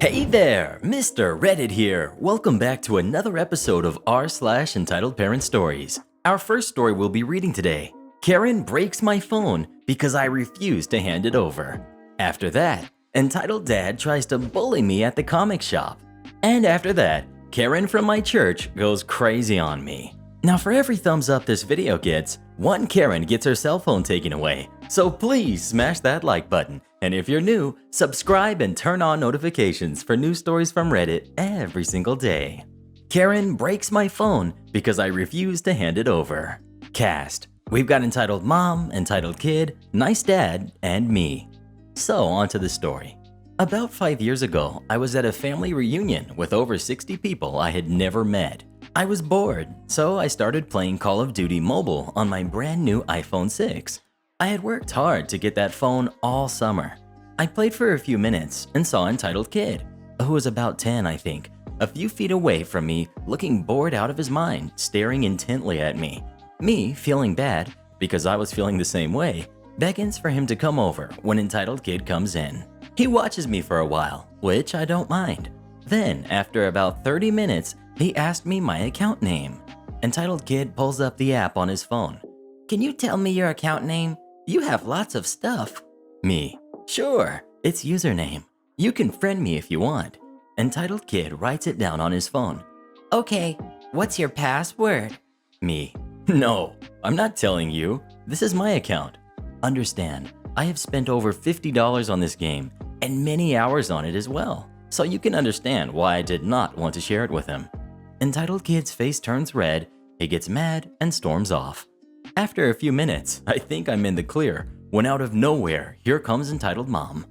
Hey there, Mr. Reddit here. Welcome back to another episode of r/Entitled Parent Stories. Our first story we'll be reading today. Karen breaks my phone because I refuse to hand it over. After that, Entitled Dad tries to bully me at the comic shop. And after that, Karen from my church goes crazy on me. Now for every thumbs up this video gets, one Karen gets her cell phone taken away. So please smash that like button. And if you're new, subscribe and turn on notifications for new stories from Reddit every single day. Karen breaks my phone because I refuse to hand it over. Cast. We've got Entitled Mom, Entitled Kid, Nice Dad, and me. So on to the story. About 5 years ago, I was at a family reunion with over 60 people I had never met. I was bored, so I started playing Call of Duty Mobile on my brand new iPhone 6. I had worked hard to get that phone all summer. I played for a few minutes and saw Entitled Kid, who was about 10 I think, a few feet away from me, looking bored out of his mind, staring intently at me. Me, feeling bad, because I was feeling the same way, beckons for him to come over when Entitled Kid comes in. He watches me for a while, which I don't mind. Then, after about 30 minutes, he asked me my account name. Entitled Kid pulls up the app on his phone. "Can you tell me your account name? You have lots of stuff." Me. "Sure, it's username. You can friend me if you want." Entitled Kid writes it down on his phone. "Okay, what's your password?" Me. "No, I'm not telling you. This is my account. Understand, I have spent over $50 on this game and many hours on it as well, so you can understand why I did not want to share it with him." Entitled Kid's face turns red, he gets mad and storms off. After a few minutes, I think I'm in the clear, when out of nowhere, here comes Entitled Mom.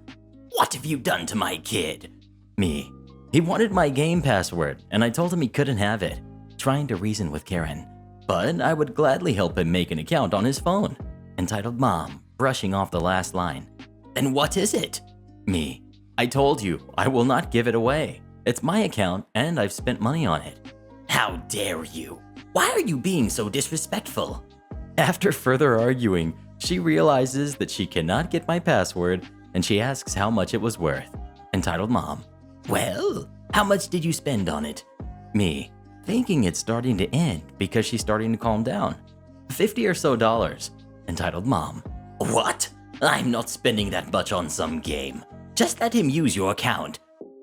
"What have you done to my kid?" Me. "He wanted my game password, and I told him he couldn't have it," trying to reason with Karen. "But I would gladly help him make an account on his phone." Entitled Mom, brushing off the last line. "Then what is it?" Me. "I told you, I will not give it away. It's my account, and I've spent money on it." "How dare you? Why are you being so disrespectful?" After further arguing, she realizes that she cannot get my password and she asks how much it was worth. Entitled Mom. "Well, how much did you spend on it?" Me, thinking it's starting to end because she's starting to calm down. $50 or so. Entitled Mom. "What? I'm not spending that much on some game. Just let him use your account."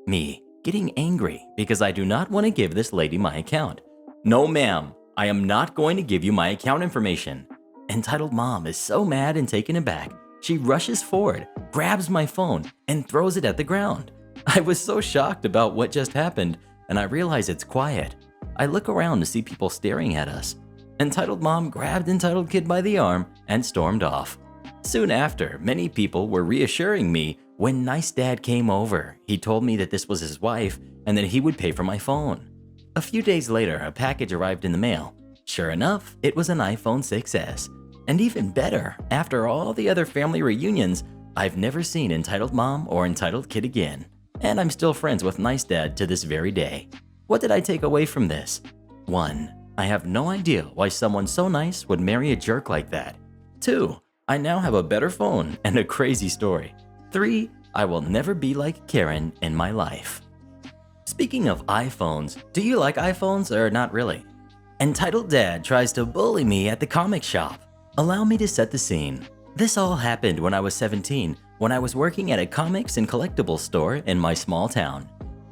Me, getting angry because I do not want to give this lady my account. "No ma'am, I am not going to give you my account information." Entitled Mom is so mad and taken aback, she rushes forward, grabs my phone, and throws it at the ground. I was so shocked about what just happened, and I realize it's quiet. I look around to see people staring at us. Entitled Mom grabbed Entitled Kid by the arm and stormed off. Soon after, many people were reassuring me when Nice Dad came over. He told me that this was his wife and that he would pay for my phone. A few days later, a package arrived in the mail. Sure enough, it was an iPhone 6s. And even better, after all the other family reunions, I've never seen Entitled Mom or Entitled Kid again. And I'm still friends with Nice Dad to this very day. What did I take away from this? 1. I have no idea why someone so nice would marry a jerk like that. 2. I now have a better phone and a crazy story. 3. I will never be like Karen in my life. Speaking of iPhones, do you like iPhones or not really? Entitled Dad tries to bully me at the comic shop. Allow me to set the scene. This all happened when I was 17, when I was working at a comics and collectibles store in my small town.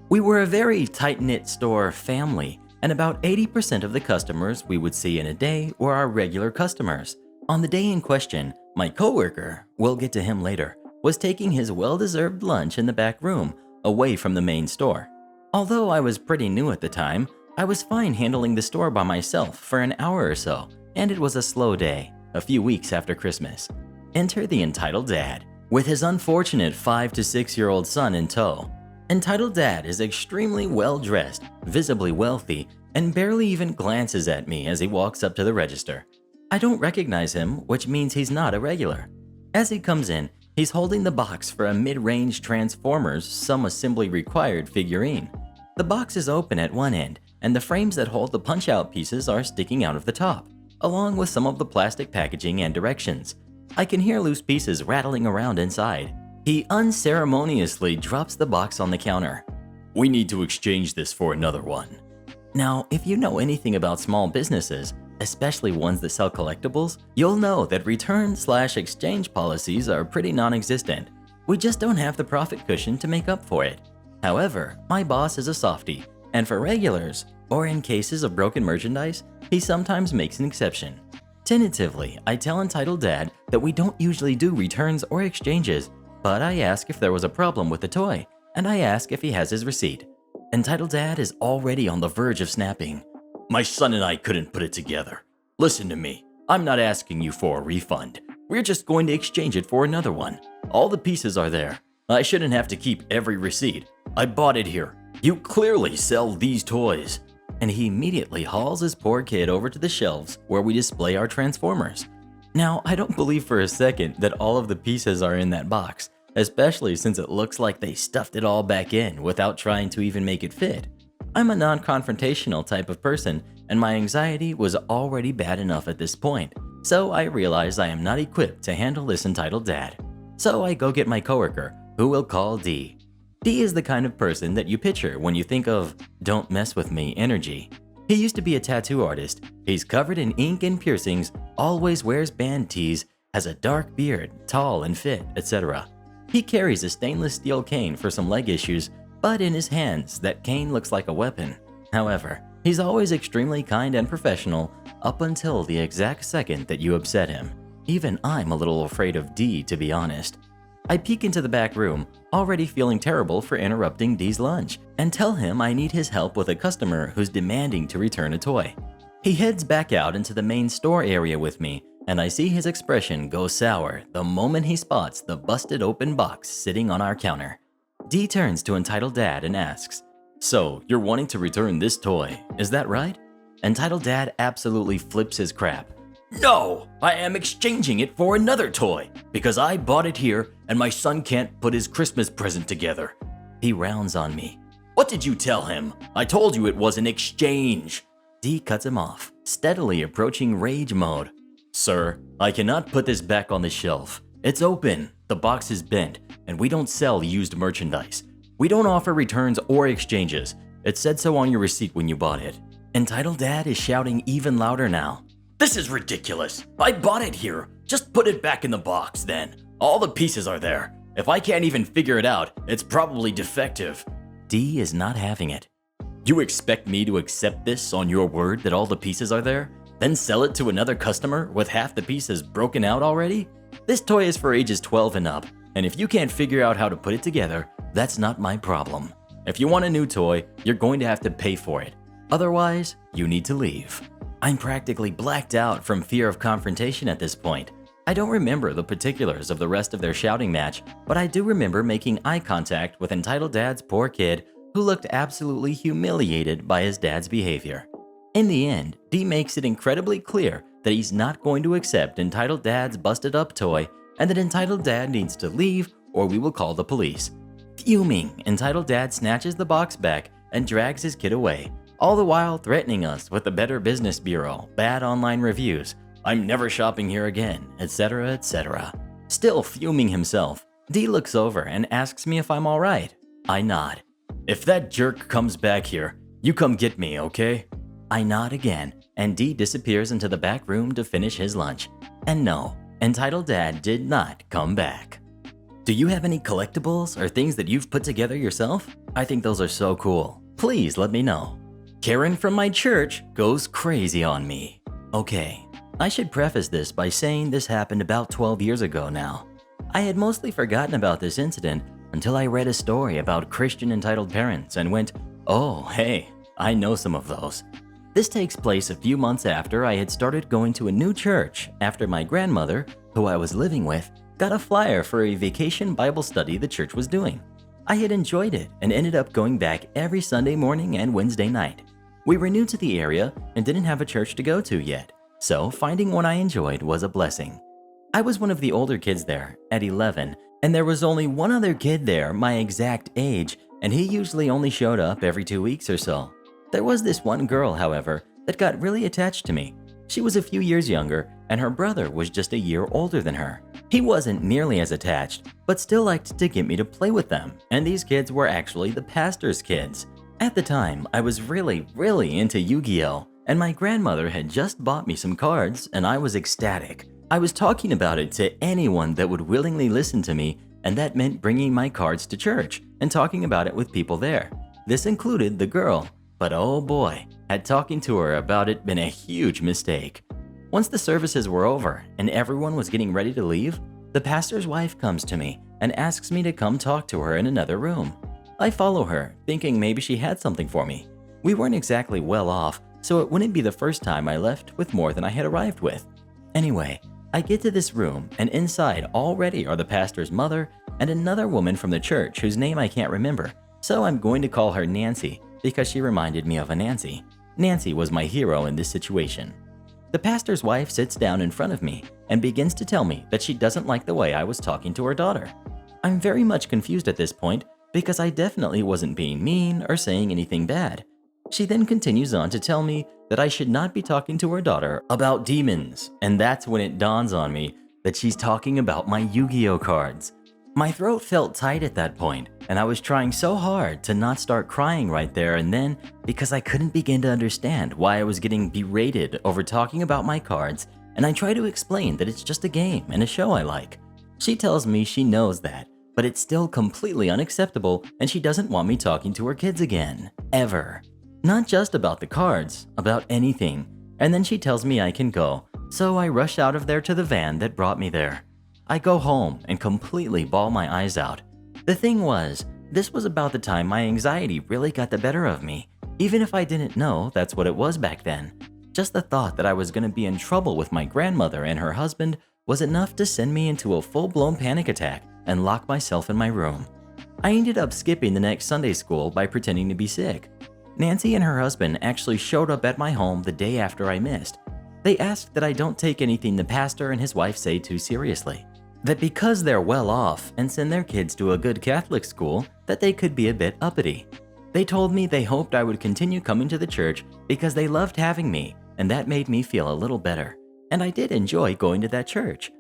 We were a very tight-knit store family, and about 80% of the customers we would see in a day were our regular customers. On the day in question, my coworker, we'll get to him later, was taking his well-deserved lunch in the back room, away from the main store. Although I was pretty new at the time, I was fine handling the store by myself for an hour or so, and it was a slow day, a few weeks after Christmas. Enter the Entitled Dad, with his unfortunate 5 to 6-year-old son in tow. Entitled Dad is extremely well-dressed, visibly wealthy, and barely even glances at me as he walks up to the register. I don't recognize him, which means he's not a regular. As he comes in, he's holding the box for a mid-range Transformers Some Assembly Required figurine. The box is open at one end, and the frames that hold the punch-out pieces are sticking out of the top, along with some of the plastic packaging and directions. I can hear loose pieces rattling around inside. He unceremoniously drops the box on the counter. We need to exchange this for another one. Now, if you know anything about small businesses, especially ones that sell collectibles, you'll know that return/exchange policies are pretty non-existent. We just don't have the profit cushion to make up for it. However, my boss is a softie, and for regulars, or in cases of broken merchandise, he sometimes makes an exception. Tentatively, I tell Entitled Dad that we don't usually do returns or exchanges, but I ask if there was a problem with the toy, and I ask if he has his receipt. Entitled Dad is already on the verge of snapping. My son and I couldn't put it together. Listen to me, I'm not asking you for a refund. We're just going to exchange it for another one. All the pieces are there. I shouldn't have to keep every receipt. I bought it here. You clearly sell these toys. And he immediately hauls his poor kid over to the shelves where we display our Transformers. Now, I don't believe for a second that all of the pieces are in that box, especially since it looks like they stuffed it all back in without trying to even make it fit. I'm a non-confrontational type of person, and my anxiety was already bad enough at this point, so I realize I am not equipped to handle this Entitled Dad. So I go get my coworker, who we'll call D. D is the kind of person that you picture when you think of "don't mess with me" energy. He used to be a tattoo artist. He's covered in ink and piercings, always wears band tees, has a dark beard, tall and fit, etc. He carries a stainless steel cane for some leg issues, but in his hands, that cane looks like a weapon. However, he's always extremely kind and professional up until the exact second that you upset him. Even I'm a little afraid of D, to be honest. I peek into the back room, already feeling terrible for interrupting D's lunch, and tell him I need his help with a customer who's demanding to return a toy. He heads back out into the main store area with me, and I see his expression go sour the moment he spots the busted open box sitting on our counter. D turns to Entitled Dad and asks, "So, you're wanting to return this toy, is that right?" Entitled Dad absolutely flips his crap. "No, I am exchanging it for another toy because I bought it here and my son can't put his Christmas present together." He rounds on me. "What did you tell him? I told you it was an exchange." D cuts him off, steadily approaching rage mode. "Sir, I cannot put this back on the shelf. It's open, the box is bent, and we don't sell used merchandise. We don't offer returns or exchanges. It said so on your receipt when you bought it." Entitled Dad is shouting even louder now. "This is ridiculous. I bought it here. Just put it back in the box then. All the pieces are there. If I can't even figure it out, it's probably defective." D is not having it. "You expect me to accept this on your word that all the pieces are there? Then sell it to another customer with half the pieces broken out already? This toy is for ages 12 and up, and if you can't figure out how to put it together, that's not my problem. If you want a new toy, you're going to have to pay for it. Otherwise, you need to leave." I'm practically blacked out from fear of confrontation at this point. I don't remember the particulars of the rest of their shouting match, but I do remember making eye contact with Entitled Dad's poor kid, who looked absolutely humiliated by his dad's behavior. In the end, D makes it incredibly clear that he's not going to accept Entitled Dad's busted up toy and that Entitled Dad needs to leave or we will call the police. Fuming, Entitled Dad snatches the box back and drags his kid away, all the while threatening us with the Better Business Bureau, bad online reviews, "I'm never shopping here again," etc., etc. Still fuming himself, D looks over and asks me if I'm alright. I nod. "If that jerk comes back here, you come get me, okay?" I nod again, and D disappears into the back room to finish his lunch. And no, Entitled Dad did not come back. Do you have any collectibles or things that you've put together yourself? I think those are so cool. Please let me know. Karen from my church goes crazy on me. Okay, I should preface this by saying this happened about 12 years ago now. I had mostly forgotten about this incident until I read a story about Christian entitled parents and went, "Oh, hey, I know some of those." This takes place a few months after I had started going to a new church after my grandmother, who I was living with, got a flyer for a vacation Bible study the church was doing. I had enjoyed it and ended up going back every Sunday morning and Wednesday night. We were new to the area and didn't have a church to go to yet, so finding one I enjoyed was a blessing. I was one of the older kids there, at 11, and there was only one other kid there my exact age, and he usually only showed up every 2 weeks or so. There was this one girl, however, that got really attached to me. She was a few years younger, and her brother was just a year older than her. He wasn't nearly as attached, but still liked to get me to play with them, and these kids were actually the pastor's kids. At the time, I was really into Yu-Gi-Oh! And my grandmother had just bought me some cards, and I was ecstatic. I was talking about it to anyone that would willingly listen to me, and that meant bringing my cards to church and talking about it with people there. This included the girl, but oh boy, had talking to her about it been a huge mistake. Once the services were over and everyone was getting ready to leave, the pastor's wife comes to me and asks me to come talk to her in another room. I follow her, thinking maybe she had something for me. We weren't exactly well off, so it wouldn't be the first time I left with more than I had arrived with. Anyway, I get to this room, and inside already are the pastor's mother and another woman from the church whose name I can't remember, so I'm going to call her Nancy because she reminded me of a Nancy. Nancy was my hero in this situation. The pastor's wife sits down in front of me and begins to tell me that she doesn't like the way I was talking to her daughter. I'm very much confused at this point because I definitely wasn't being mean or saying anything bad. She then continues on to tell me that I should not be talking to her daughter about demons, and that's when it dawns on me that she's talking about my Yu-Gi-Oh cards. My throat felt tight at that point, and I was trying so hard to not start crying right there and then because I couldn't begin to understand why I was getting berated over talking about my cards, and I try to explain that it's just a game and a show I like. She tells me she knows that, but it's still completely unacceptable and she doesn't want me talking to her kids again. Ever. Not just about the cards, about anything. And then she tells me I can go, so I rush out of there to the van that brought me there. I go home and completely bawl my eyes out. The thing was, this was about the time my anxiety really got the better of me, even if I didn't know that's what it was back then. Just the thought that I was going to be in trouble with my grandmother and her husband was enough to send me into a full-blown panic attack and lock myself in my room. I ended up skipping the next Sunday school by pretending to be sick. Nancy and her husband actually showed up at my home the day after I missed. They asked that I don't take anything the pastor and his wife say too seriously. That because they're well off and send their kids to a good Catholic school, that they could be a bit uppity. They told me they hoped I would continue coming to the church because they loved having me, and that made me feel a little better. And I did enjoy going to that church.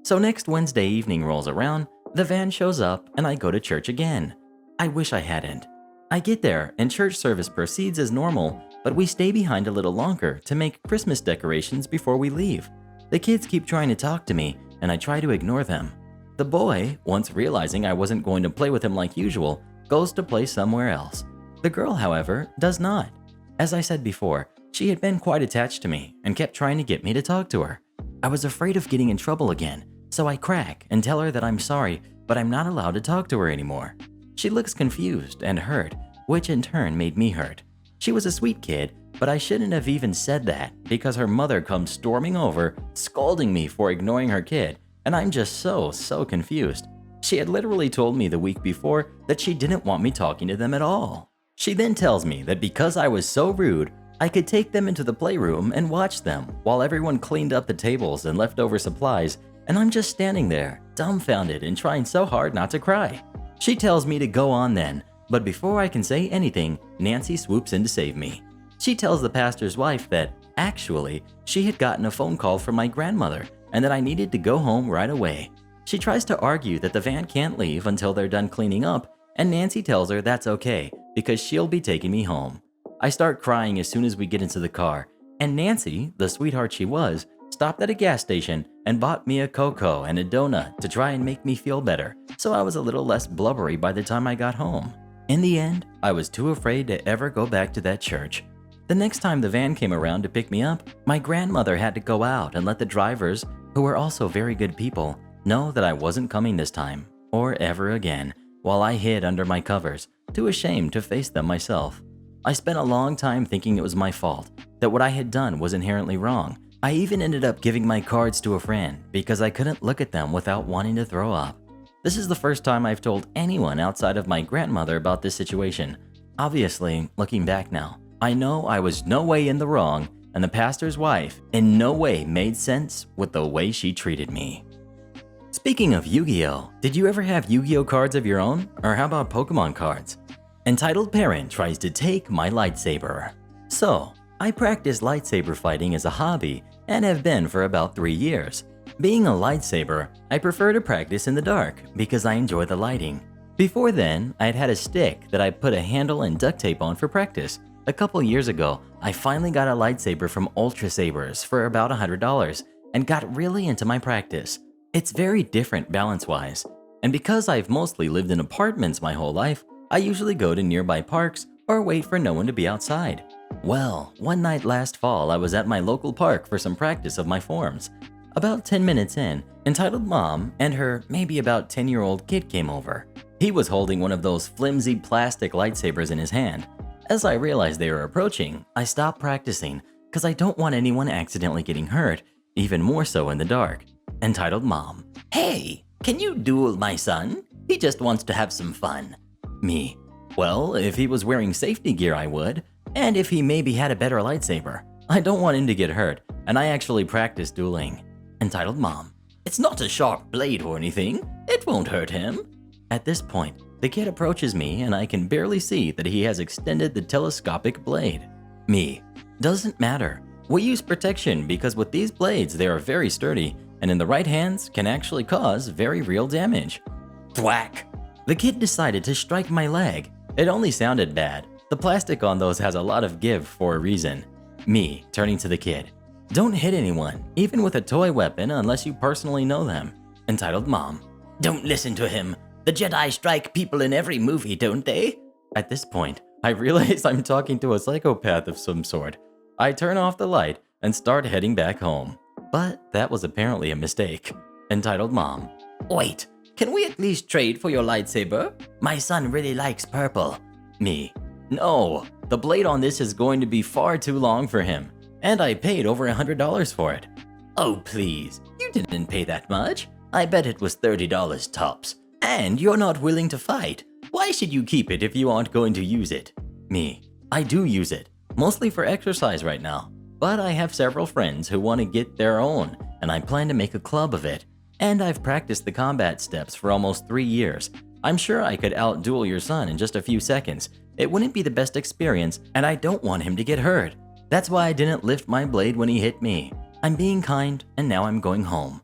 So next Wednesday evening rolls around, the van shows up, and I go to church again. I wish I hadn't. I get there, and church service proceeds as normal, but we stay behind a little longer to make Christmas decorations before we leave. The kids keep trying to talk to me, and I try to ignore them. The boy, once realizing I wasn't going to play with him like usual, goes to play somewhere else. The girl, however, does not. As I said before, she had been quite attached to me and kept trying to get me to talk to her. I was afraid of getting in trouble again, so I crack and tell her that I'm sorry, but I'm not allowed to talk to her anymore. She looks confused and hurt, which in turn made me hurt. She was a sweet kid, but I shouldn't have even said that because her mother comes storming over, scolding me for ignoring her kid, and I'm just so confused. She had literally told me the week before that she didn't want me talking to them at all. She then tells me that because I was so rude, I could take them into the playroom and watch them while everyone cleaned up the tables and leftover supplies, and I'm just standing there, dumbfounded and trying so hard not to cry. She tells me to go on then, but before I can say anything, Nancy swoops in to save me. She tells the pastor's wife that, actually, she had gotten a phone call from my grandmother and that I needed to go home right away. She tries to argue that the van can't leave until they're done cleaning up, and Nancy tells her that's okay because she'll be taking me home. I start crying as soon as we get into the car, and Nancy, the sweetheart she was, stopped at a gas station and bought me a cocoa and a donut to try and make me feel better, so I was a little less blubbery by the time I got home. In the end, I was too afraid to ever go back to that church. The next time the van came around to pick me up, my grandmother had to go out and let the drivers, who were also very good people, know that I wasn't coming this time, or ever again, while I hid under my covers, too ashamed to face them myself. I spent a long time thinking it was my fault, that what I had done was inherently wrong. I even ended up giving my cards to a friend because I couldn't look at them without wanting to throw up. This is the first time I've told anyone outside of my grandmother about this situation. Obviously, looking back now, I know I was no way in the wrong, and the pastor's wife in no way made sense with the way she treated me. Speaking of Yu-Gi-Oh, did you ever have Yu-Gi-Oh cards of your own? Or how about Pokemon cards? Entitled Parent tries to take my lightsaber. So, I practice lightsaber fighting as a hobby and have been for about 3 years. Being a lightsaber, I prefer to practice in the dark because I enjoy the lighting. Before then, I'd had a stick that I put a handle and duct tape on for practice. A couple years ago, I finally got a lightsaber from Ultra Sabers for about $100 and got really into my practice. It's very different balance-wise, and because I've mostly lived in apartments my whole life, I usually go to nearby parks or wait for no one to be outside. Well, one night last fall, I was at my local park for some practice of my forms. About 10 minutes in, entitled mom and her maybe about 10-year-old kid came over. He was holding one of those flimsy plastic lightsabers in his hand. As I realized they were approaching, I stopped practicing because I don't want anyone accidentally getting hurt, even more so in the dark. Entitled mom, "Hey, can you duel my son? He just wants to have some fun." Me, "Well, if he was wearing safety gear, I would. And if he maybe had a better lightsaber. I don't want him to get hurt, and I actually practice dueling." Entitled mom, "It's not a sharp blade or anything. It won't hurt him." At this point, the kid approaches me and I can barely see that he has extended the telescopic blade. Me, "Doesn't matter. We use protection because with these blades they are very sturdy and in the right hands can actually cause very real damage." Thwack! The kid decided to strike my leg. It only sounded bad. The plastic on those has a lot of give for a reason. Me, turning to the kid, "Don't hit anyone, even with a toy weapon unless you personally know them." Entitled mom, "Don't listen to him. The Jedi strike people in every movie, don't they?" At this point, I realize I'm talking to a psychopath of some sort. I turn off the light and start heading back home. But that was apparently a mistake. Entitled mom, "Wait, can we at least trade for your lightsaber? My son really likes purple." Me, "No, the blade on this is going to be far too long for him. And I paid over $100 for it." "Oh please, you didn't pay that much. I bet it was $30 tops. And you're not willing to fight. Why should you keep it if you aren't going to use it?" Me, "I do use it, mostly for exercise right now. But I have several friends who want to get their own, and I plan to make a club of it. And I've practiced the combat steps for almost 3 years. I'm sure I could outduel your son in just a few seconds. It wouldn't be the best experience, and I don't want him to get hurt. That's why I didn't lift my blade when he hit me. I'm being kind, and now I'm going home."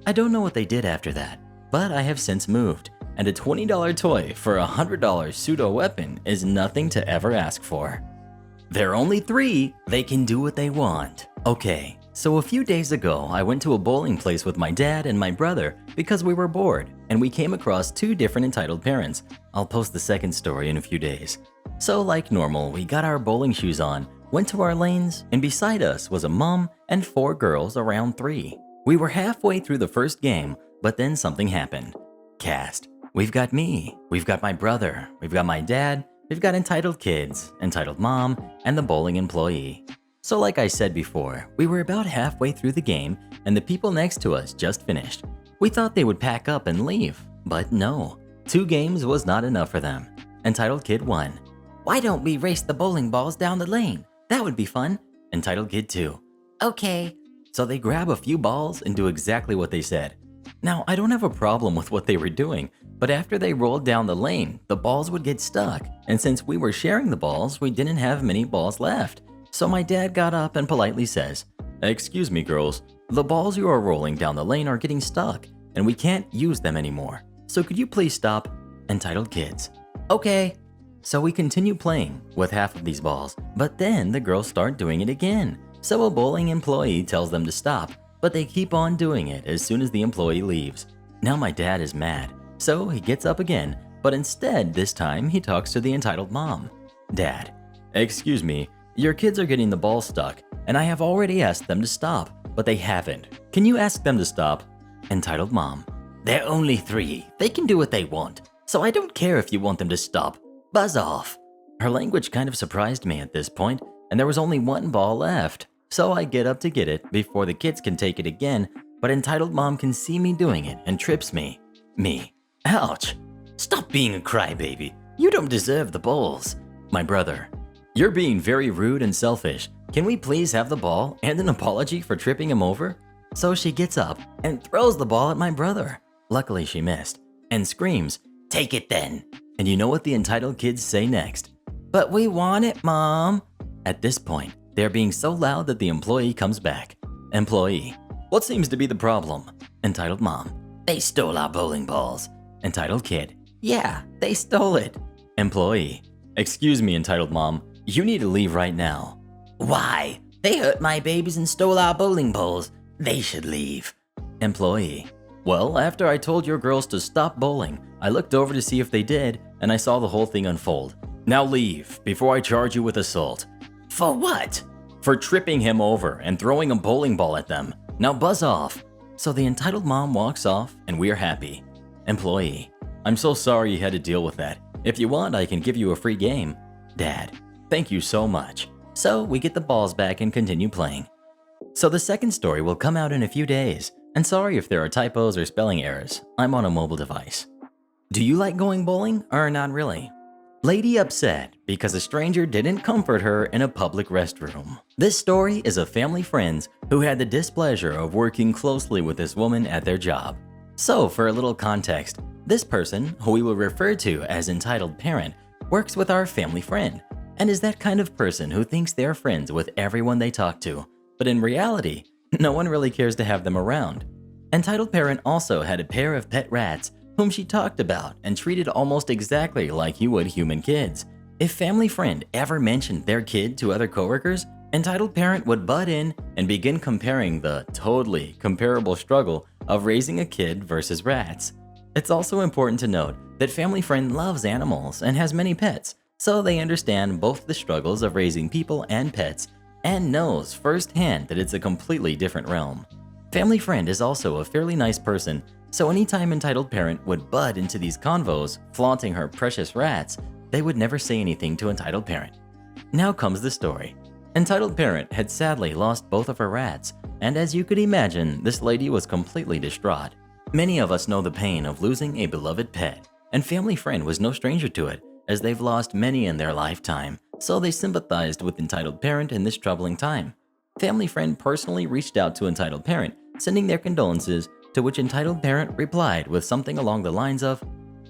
I don't know what they did after that, but I have since moved, and a $20 toy for a $100 pseudo weapon is nothing to ever ask for. They're only 3, they can do what they want. Okay, so a few days ago, I went to a bowling place with my dad and my brother because we were bored, and we came across 2 different entitled parents. I'll post the second story in a few days. So like normal, we got our bowling shoes on, went to our lanes, and beside us was a mom and 4 girls around 3. We were halfway through the first game, but then something happened. Cast. We've got me, we've got my brother, we've got my dad, we've got entitled kids, entitled mom, and the bowling employee. So like I said before, we were about halfway through the game and the people next to us just finished. We thought they would pack up and leave, but no. 2 games was not enough for them. Entitled kid 1. "Why don't we race the bowling balls down the lane? That would be fun." Entitled kid 2. "Okay." So they grab a few balls and do exactly what they said. Now, I don't have a problem with what they were doing, but after they rolled down the lane, the balls would get stuck, and since we were sharing the balls, we didn't have many balls left. So my dad got up and politely says, "Excuse me, girls, the balls you are rolling down the lane are getting stuck, and we can't use them anymore. So could you please stop?" Entitled kids. "Okay." So we continue playing with half of these balls, but then the girls start doing it again. So a bowling employee tells them to stop, but they keep on doing it as soon as the employee leaves. Now my dad is mad, so he gets up again, but instead this time he talks to the entitled mom. "Dad, excuse me, your kids are getting the ball stuck, and I have already asked them to stop, but they haven't. Can you ask them to stop?" Entitled mom. "They're only 3, they can do what they want, so I don't care if you want them to stop. Buzz off." Her language kind of surprised me at this point, and there was only 1 ball left. So I get up to get it before the kids can take it again, but entitled mom can see me doing it and trips me. Me. "Ouch. Stop being a crybaby. You don't deserve the balls." My brother. "You're being very rude and selfish. Can we please have the ball and an apology for tripping him over?" So she gets up and throws the ball at my brother. Luckily she missed, and screams, "Take it then." And you know what the entitled kids say next? "But we want it, Mom." At this point, they're being so loud that the employee comes back. Employee. "What seems to be the problem?" Entitled Mom, they stole our bowling balls. Entitled Kid, yeah, they stole it. Employee, excuse me, Entitled Mom, you need to leave right now. Why? They hurt my babies and stole our bowling balls. They should leave. Employee, well, after I told your girls to stop bowling, I looked over to see if they did, and I saw the whole thing unfold. Now leave, before I charge you with assault. For what? For tripping him over and throwing a bowling ball at them. Now buzz off. So the entitled mom walks off, and we're happy. Employee, I'm so sorry you had to deal with that. If you want, I can give you a free game. Dad, thank you so much. So we get the balls back and continue playing. So the second story will come out in a few days. And sorry if there are typos or spelling errors. I'm on a mobile device. Do you like going bowling or not really? Lady upset because a stranger didn't comfort her in a public restroom. This story is of family friends who had the displeasure of working closely with this woman at their job. So for a little context, this person, who we will refer to as entitled parent, works with our family friend and is that kind of person who thinks they're friends with everyone they talk to, but in reality, no one really cares to have them around. Entitled parent also had a pair of pet rats whom she talked about and treated almost exactly like you would human kids. If family friend ever mentioned their kid to other coworkers, entitled parent would butt in and begin comparing the totally comparable struggle of raising a kid versus rats. It's also important to note that family friend loves animals and has many pets, so they understand both the struggles of raising people and pets and knows firsthand that it's a completely different realm. Family friend is also a fairly nice person, so anytime entitled parent would butt into these convos, flaunting her precious rats, they would never say anything to entitled parent. Now comes the story. Entitled parent had sadly lost both of her rats, and as you could imagine, this lady was completely distraught. Many of us know the pain of losing a beloved pet, and family friend was no stranger to it, as they've lost many in their lifetime, so they sympathized with entitled parent in this troubling time. Family friend personally reached out to entitled parent, sending their condolences, to which entitled parent replied with something along the lines of,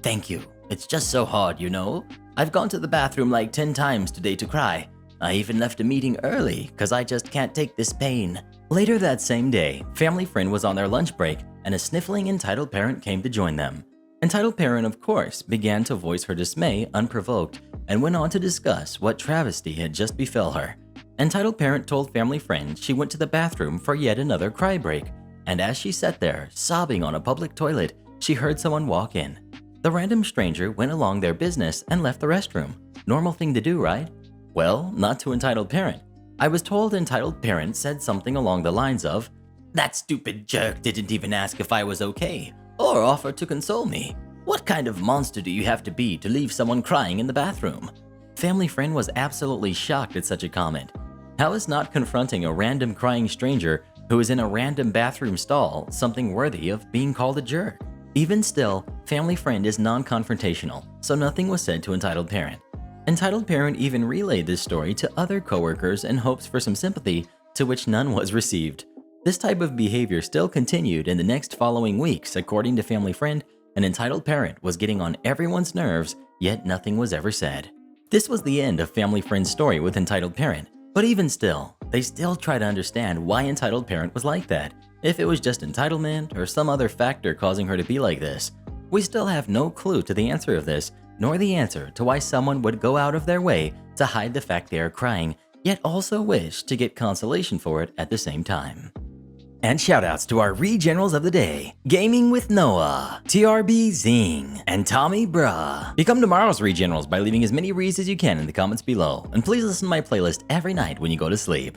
"Thank you, it's just so hard, you know? I've gone to the bathroom like 10 times today to cry. I even left a meeting early because I just can't take this pain." Later that same day, family friend was on their lunch break and a sniffling entitled parent came to join them. Entitled parent, of course, began to voice her dismay unprovoked and went on to discuss what travesty had just befell her. Entitled parent told family friend she went to the bathroom for yet another cry break, and as she sat there, sobbing on a public toilet, she heard someone walk in. The random stranger went along their business and left the restroom. Normal thing to do, right? Well, not to entitled parent. I was told entitled parent said something along the lines of, "That stupid jerk didn't even ask if I was okay, or offer to console me. What kind of monster do you have to be to leave someone crying in the bathroom?" Family friend was absolutely shocked at such a comment. How is not confronting a random crying stranger who is in a random bathroom stall something worthy of being called a jerk? Even still, family friend is non-confrontational, so nothing was said to entitled parent. Entitled parent even relayed this story to other coworkers in hopes for some sympathy, to which none was received. This type of behavior still continued in the next following weeks, according to family friend. An entitled parent was getting on everyone's nerves, yet nothing was ever said. This was the end of family friend's story with entitled parent. But even still, they still try to understand why entitled parent was like that. If it was just entitlement or some other factor causing her to be like this, we still have no clue to the answer of this, nor the answer to why someone would go out of their way to hide the fact they are crying, yet also wish to get consolation for it at the same time. And shoutouts to our Regenerals of the day, Gaming with Noah, TRB Zing, and Tommy Bra. Become tomorrow's Regenerals by leaving as many reads as you can in the comments below, and please listen to my playlist every night when you go to sleep.